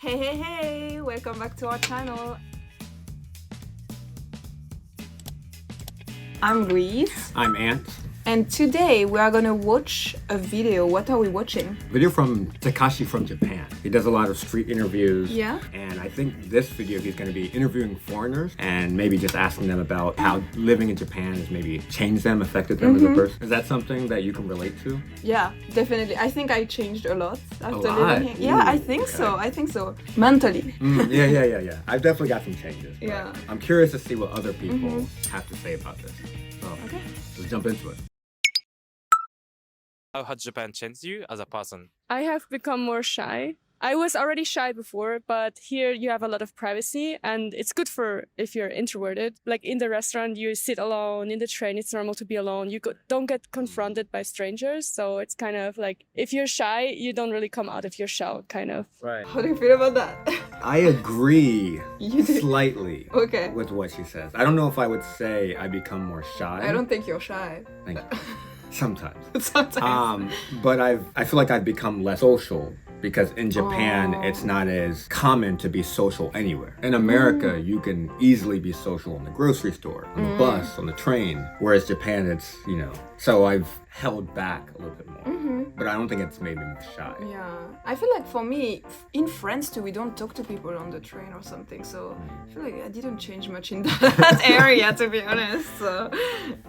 Hey, welcome back to our channel. I'm Louise. I'm Ant. And today we are gonna watch a video. What are we watching? Video from Takashi from Japan. He does a lot of street interviews. Yeah. And I think this video he's going to be interviewing foreigners and maybe just asking them about how living in Japan has maybe changed them, affected them as a person. Is that something that you can relate to? Yeah, definitely. I think I changed a lot after lot? living here. Yeah, I think so. Mentally. Yeah. I've definitely got some changes. But Yeah. I'm curious to see what other people have to say about this. So Okay. let's jump into it. How has Japan changed you as a person? I have become more shy. I was already shy before, but here you have a lot of privacy and it's good for if you're introverted. Like in the restaurant, you sit alone. In the train, it's normal to be alone. You don't get confronted by strangers. So it's kind of like if you're shy, you don't really come out of your shell, kind of. Right. How do you feel about that? I agree You do? slightly Okay. with what she says. I don't know if I would say I become more shy. I don't think you're shy. Thank you. Sometimes. Sometimes. But I feel like I've become less social because in Japan, it's not as common to be social anywhere. In America, you can easily be social in the grocery store, on the bus, on the train. Whereas Japan, it's, so I've held back a little bit more. But I don't think it's made me more shy. Yeah, I feel like for me, in France too, we don't talk to people on the train or something. So I feel like I didn't change much in that area, to be honest. So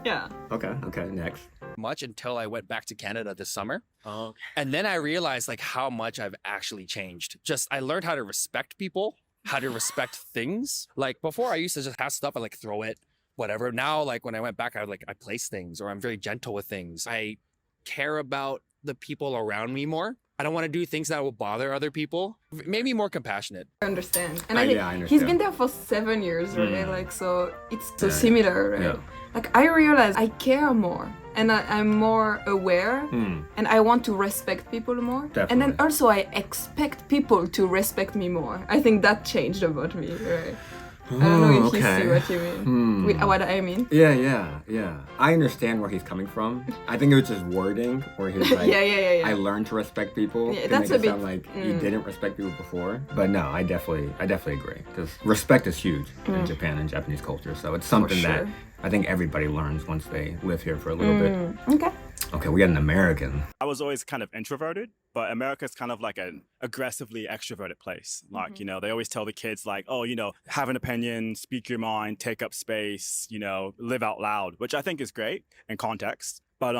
yeah. Okay, next. Much until I went back to Canada this summer. Oh, okay. And then I realized like how much I've actually changed. Just I learned how to respect people, how to respect things. Like before I used to just have stuff, I like throw it, whatever. Now, like when I went back, I place things or I'm very gentle with things. I care about the people around me more. I don't want to do things that will bother other people. Maybe more compassionate. I understand. And I think understand. he's been there for 7 years, right? Like, so it's so similar, right? Yeah. Like, I realize I care more and I'm more aware and I want to respect people more. Definitely. And then also I expect people to respect me more. I think that changed about me, right? I don't know if you see what you mean. With what I mean. Yeah. I understand where he's coming from. I think it was just wording where he's like, Yeah. I learned to respect people. Yeah, to that's make a it sound bit- like you didn't respect people before. But no, I definitely agree. Because respect is huge in Japan and Japanese culture. So it's something that sure. I think everybody learns once they live here for a little bit. Okay. Okay, we got an American. I was always kind of introverted, but America's kind of like an aggressively extroverted place. Like, they always tell the kids like, oh, have an opinion, speak your mind, take up space, live out loud, which I think is great in context. But,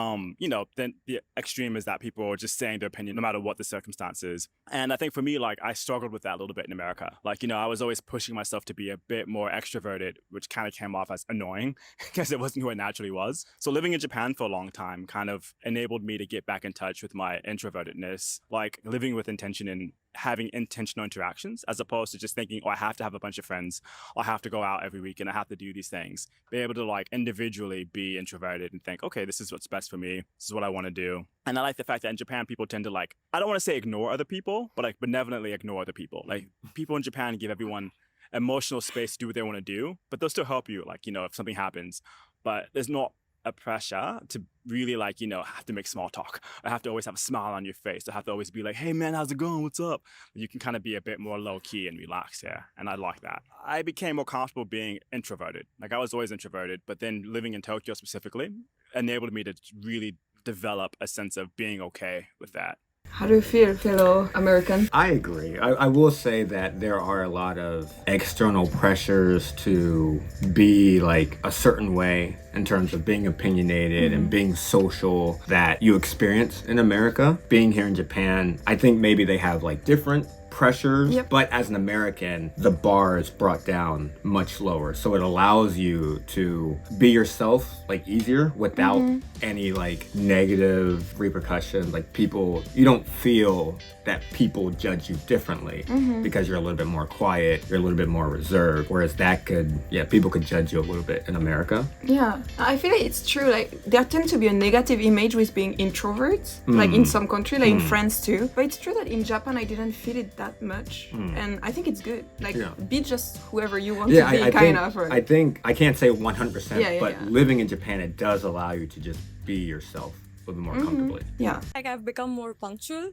then the extreme is that people are just saying their opinion no matter what the circumstances. And I think for me, like, I struggled with that a little bit in America. Like, I was always pushing myself to be a bit more extroverted, which kind of came off as annoying because it wasn't who I naturally was. So living in Japan for a long time kind of enabled me to get back in touch with my introvertedness, like living with intention and having intentional interactions as opposed to just thinking, oh, I have to have a bunch of friends, I have to go out every week and I have to do these things. Be able to like individually be introverted and think, okay, this is what's best for me. This is what I want to do. And I like the fact that in Japan, people tend to like, I don't want to say ignore other people, but like benevolently ignore other people. Like people in Japan give everyone emotional space to do what they want to do, but they'll still help you, like, if something happens. But there's not a pressure to really like, have to make small talk. I have to always have a smile on your face. I have to always be like, hey man, how's it going? What's up? You can kind of be a bit more low key and relaxed here. And I like that. I became more comfortable being introverted. Like I was always introverted, but then living in Tokyo specifically enabled me to really develop a sense of being okay with that. How do you feel, fellow American? I agree. I will say that there are a lot of external pressures to be like a certain way in terms of being opinionated and being social that you experience in America. Being here in Japan, I think maybe they have like different pressures, but as an American, the bar is brought down much lower. So it allows you to be yourself like easier without any like negative repercussions. Like people, you don't feel that people judge you differently because you're a little bit more quiet, you're a little bit more reserved. Whereas that could, people could judge you a little bit in America. Yeah, I feel like it's true. Like there tends to be a negative image with being introverts, like in some country, like in France too. But it's true that in Japan, I didn't feel it that much, and I think it's good. Like be just whoever you want to be, I kind think, of. Right? I think I can't say 100%, but yeah. living in Japan, it does allow you to just be yourself a little bit more comfortably. Yeah. Like I've become more punctual.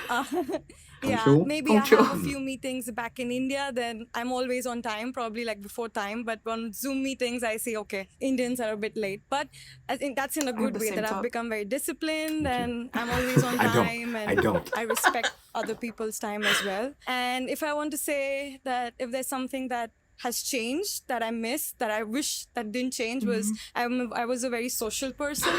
Uh, yeah, Punctual? maybe I Punctual. have a few meetings back in India, then I'm always on time, probably like before time. But on Zoom meetings, I say, okay, Indians are a bit late. But I think that's in a good the way same that I've thought. become very disciplined and I'm always on I don't. time and I don't. I respect other people's time as well. And if I want to say that if there's something that has changed that I missed that I wish that didn't change was I was a very social person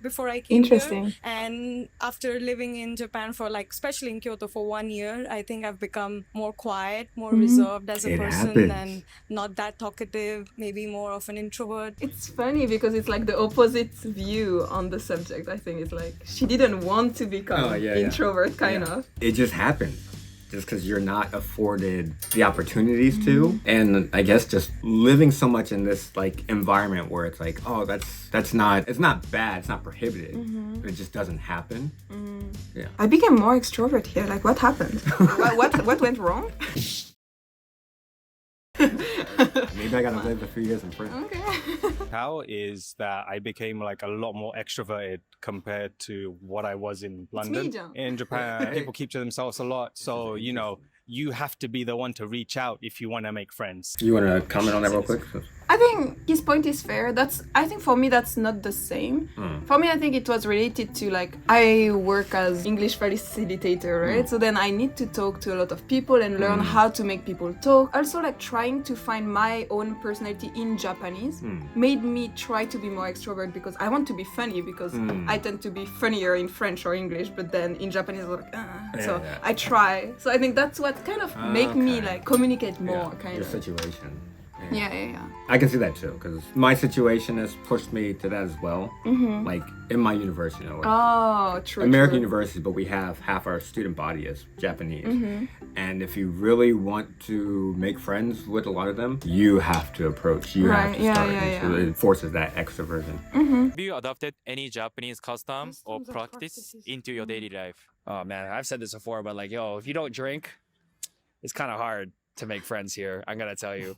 before I came Interesting. here, and after living in Japan for like especially in Kyoto for 1 year, I think I've become more quiet, more reserved as a It person happens. and not that talkative, maybe more of an introvert. It's funny because it's like the opposite view on the subject. I think it's like she didn't want to become introvert, kind of. It just happened. Just because you're not afforded the opportunities to, and I guess just living so much in this like environment where it's like, oh, it's not bad, it's not prohibited, but it just doesn't happen. Yeah. I became more extrovert here. Like, what happened? what went wrong? Maybe I gotta live a few years in France. Okay. How is that I became like a lot more extroverted compared to what I was in London. John. In Japan, people keep to themselves a lot. So, you know, you have to be the one to reach out if you want to make friends. You want to comment on that real quick? I think his point is fair. I think for me that's not the same. For me, I think it was related to like I work as English facilitator, right? So then I need to talk to a lot of people and learn how to make people talk. Also, like trying to find my own personality in Japanese made me try to be more extrovert because I want to be funny because I tend to be funnier in French or English, but then in Japanese I'm like so I try. So I think that's what kind of make me like communicate more, kind Your of. situation. Yeah. I can see that too, because my situation has pushed me to that as well. Like in my university, you know, Oh, true. American true. university, but we have half our student body is Japanese. And if you really want to make friends with a lot of them, you have to approach, you have Right, to yeah, start. yeah, And so yeah. it forces that extroversion. Have you adopted any Japanese custom or Customs or practice practices. into your daily life? Oh man, I've said this before, but like, yo, if you don't drink, it's kind of hard to make friends here. I'm gonna tell you,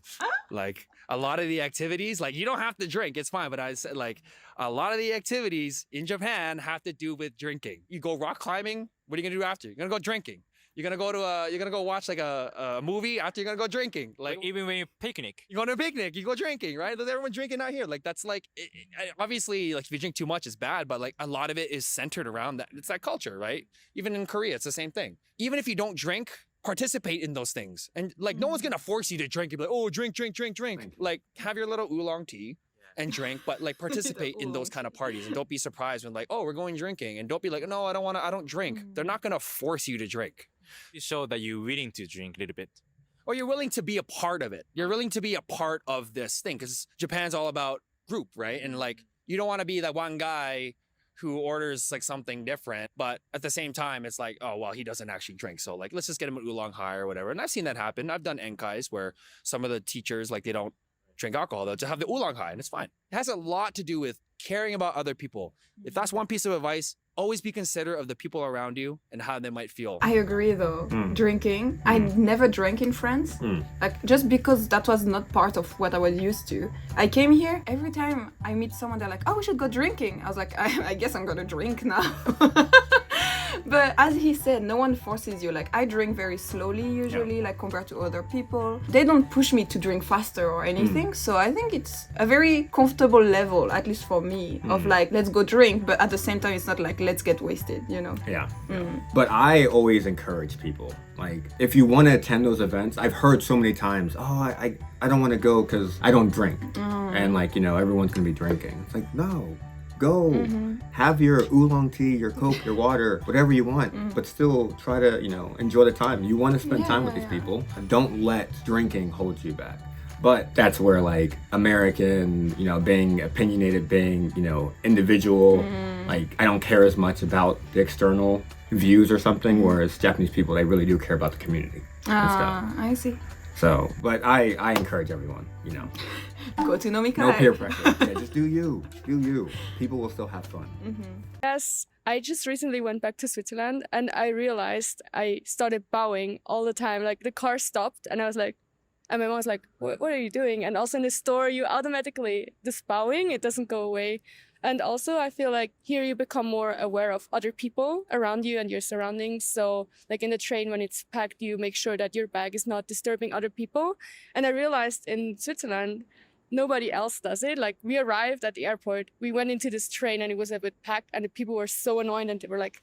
like a lot of the activities, like you don't have to drink, it's fine. But I said like a lot of the activities in Japan have to do with drinking. You go rock climbing. What are you gonna do after? You're gonna go drinking. You're gonna go watch like a movie after. You're gonna go drinking. Like Like even when you picnic. you go to a picnic, you go drinking, right? Does everyone drinking out here? Like that's like obviously like if you drink too much, it's bad. But like a lot of it is centered around that. It's that culture, right? Even in Korea, it's the same thing. Even if you don't drink, participate in those things. And like no one's gonna force you to drink. You'll be like, oh, drink. Like have your little oolong tea and drink, but like participate in those kind of parties. And don't be surprised when like, oh, we're going drinking. And don't be like, no, I don't drink. They're not gonna force you to drink. You show that you're willing to drink a little bit. Or you're willing to be a part of it. You're willing to be a part of this thing because Japan's all about group, right? And like, you don't want to be that one guy who orders like something different, but at the same time, it's like, oh, well, he doesn't actually drink. So like, let's just get him an oolong hai or whatever. And I've seen that happen. I've done enkais where some of the teachers, like they don't drink alcohol. They'll just have the oolong hai and it's fine. It has a lot to do with caring about other people. If that's one piece of advice, always be considerate of the people around you and how they might feel. I agree though. Drinking. I never drank in France. Like just because that was not part of what I was used to. I came here, every time I meet someone, they're like, oh, we should go drinking. I was like, I guess I'm gonna drink now. But as he said, no one forces you. Like I drink very slowly usually, like compared to other people. They don't push me to drink faster or anything. So I think it's a very comfortable level, at least for me, of like, let's go drink. But at the same time, it's not like, let's get wasted, you know? Yeah. But I always encourage people, like, if you want to attend those events, I've heard so many times, oh, I don't want to go because I don't drink. And like, you know, everyone's going to be drinking. It's like, no. Go have your oolong tea, your Coke, your water, whatever you want, but still try to, you know, enjoy the time. You want to spend time with these people. Don't let drinking hold you back. But that's where like American, you know, being opinionated, being, you know, individual, like I don't care as much about the external views or something, whereas Japanese people, they really do care about the community and stuff. I see. So, but I encourage everyone, you know. Go to Nomikai. No peer pressure. Yeah, just do you. Do you. People will still have fun. Yes, I just recently went back to Switzerland and I realized I started bowing all the time. Like the car stopped and I was like, and my mom was like, what are you doing? And also in the store, you automatically, this bowing, it doesn't go away. And also, I feel like here you become more aware of other people around you and your surroundings. So like in the train, when it's packed, you make sure that your bag is not disturbing other people. And I realized in Switzerland, nobody else does it. Like we arrived at the airport, we went into this train and it was a bit packed and the people were so annoyed and they were like,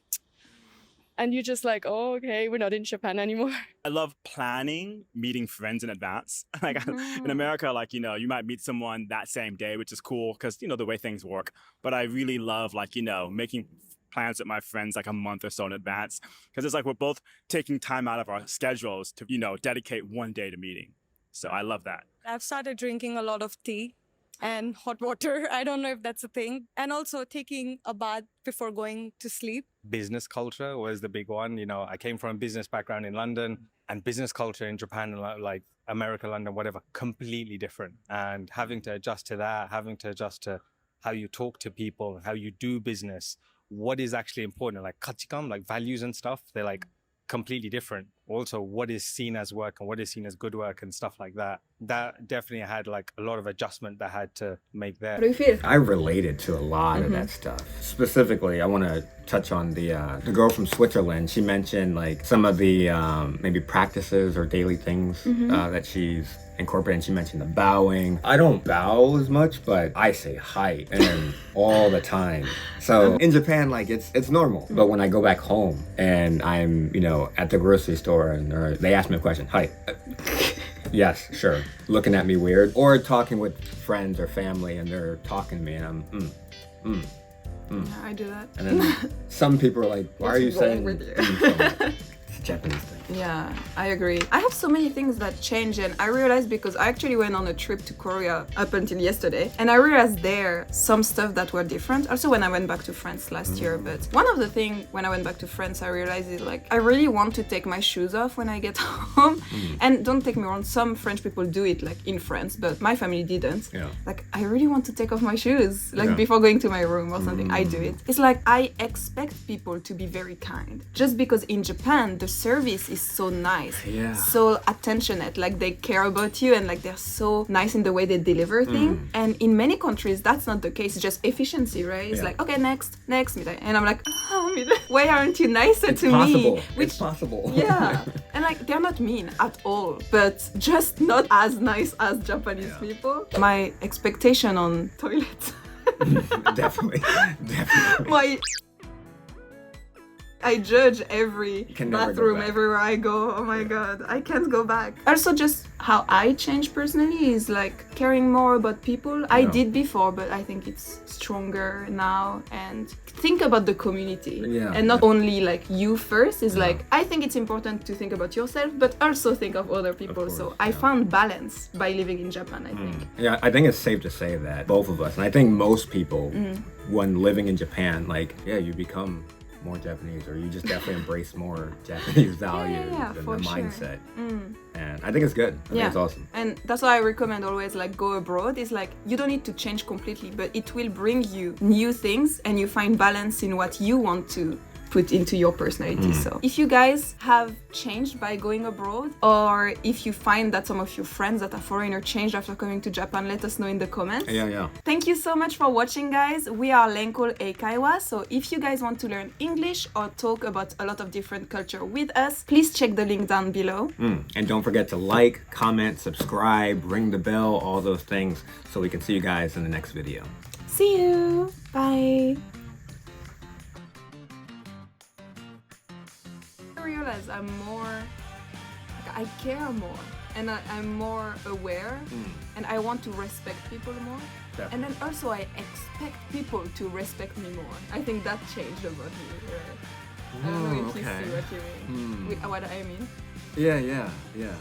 and you're just like, oh, okay, we're not in Japan anymore. I love planning, meeting friends in advance. Like in America, like, you know, you might meet someone that same day, which is cool because, you know, the way things work. But I really love, like, you know, making plans with my friends like a month or so in advance. Because it's like we're both taking time out of our schedules to, you know, dedicate one day to meeting. So I love that. I've started drinking a lot of tea and hot water. I don't know if that's a thing. And also taking a bath before going to sleep. Business culture was the big one. You know, I came from a business background in London, and business culture in Japan, like America, London, whatever, completely different. And having to adjust to that, having to adjust to how you talk to people, how you do business, what is actually important, like kachikan, like values and stuff, they're like completely different. Also, what is seen as work and what is seen as good work and stuff like that. That definitely had like a lot of adjustment that I had to make there. What do you feel? I related to a lot of that stuff. Specifically, I want to touch on the girl from Switzerland. She mentioned like some of the maybe practices or daily things that she's incorporating. She mentioned the bowing. I don't bow as much, but I say hi and all the time. So in Japan, like it's normal. But when I go back home and I'm, you know, at the grocery store or they ask me a question, hi. Yes, sure. Looking at me weird. Or talking with friends or family and they're talking to me and I'm Yeah, I do that. And then some people are like, why are you saying with you? It's a Japanese thing. Yeah, I agree. I have so many things that change, and I realized because I actually went on a trip to Korea up until yesterday, and I realized there some stuff that were different. Also when I went back to France last year, but one of the things when I went back to France, I realized is like, I really want to take my shoes off when I get home. And don't take me wrong, some French people do it like in France, but my family didn't. Yeah. Like, I really want to take off my shoes, like Yeah. before going to my room or something. I do it. It's like, I expect people to be very kind. Just because in Japan, the service is so nice, so attentionate, like they care about you and like they're so nice in the way they deliver things. And in many countries, that's not the case. It's just efficiency, right? It's like, okay, next, and I'm like, why aren't you nicer It's to possible. me? It's possible. Yeah, and like they're not mean at all, but just not as nice as Japanese people. My expectation on toilets. Definitely. I judge every can never go bathroom back. everywhere I go. Oh my god, I can't go back. Also, just how I change personally is like caring more about people. I did before, but I think it's stronger now. And think about the community. And not only like you first. Is like, I think it's important to think about yourself, but also think of other people. Of course, so I found balance by living in Japan, I think. Yeah, I think it's safe to say that both of us, and I think most people, when living in Japan, like, you become more Japanese, or you just definitely embrace more Japanese values and for the sure. mindset. And I think it's good. I think it's awesome. And that's why I recommend always like go abroad. It's like you don't need to change completely, but it will bring you new things and you find balance in what you want to put into your personality. So if you guys have changed by going abroad, or if you find that some of your friends that are foreigner changed after coming to Japan, let us know in the comments. Thank you so much for watching, guys. We are LanCul Eikaiwa, so if you guys want to learn English or talk about a lot of different culture with us, please check the link down below. And don't forget to like, comment, subscribe, ring the bell, all those things, so we can see you guys in the next video. See you. Bye. I realize I'm more, like, I care more, and I'm more aware, and I want to respect people more. And then also I expect people to respect me more. I think that changed about me, right? I don't know if you see what you mean. What I mean. Yeah.